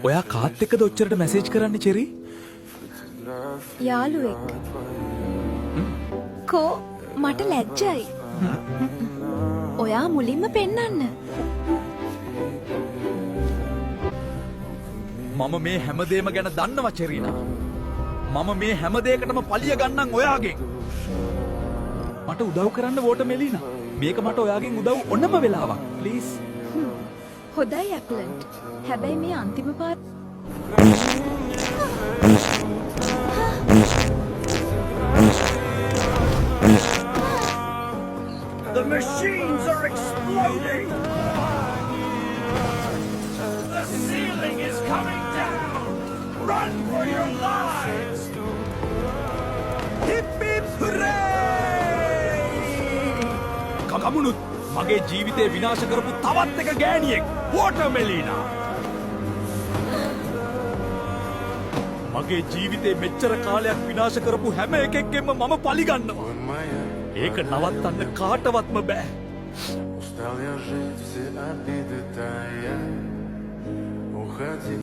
ඔයා කාත් එක්කද ඔච්චරට මැසේජ් කරන්නේ චෙරි? යාළුවෙක්. කෝ මට ලැජ්ජයි. ඔයා මුලින්ම පෙන්නන්න. මම මේ හැමදේම ගැන දන්නවා චෙරිනා. මම මේ හැම දෙයකටම පලිය ගන්නම් ඔයාගෙන්. මට උදව් කරන්න වෝට මෙලිනා. මේක මට ඔයාගෙන් උදව් ඕනම වෙලාවක්. ප්ලීස්. හොඳයි ඇක්ලන්ට්. හැබැයි මේ අන්තිම පාත් The machines are exploding! The ceiling is coming down! Run for your lives! Hip hip hooray! කකමුණුත් මගේ ජීවිතේ විනාශ කරපු තවත් එක ගෑණියෙක් වෝටර්මෙලිනා. මගේ ජීවිතේ මෙච්චර කාලයක් විනාශ කරපු හැම එකෙක්ගෙම මම පලිගන්නවා. ඒක නවත්තන්න කාටවත්ම බෑ. Устал я жить, все обиды тая. Уходи.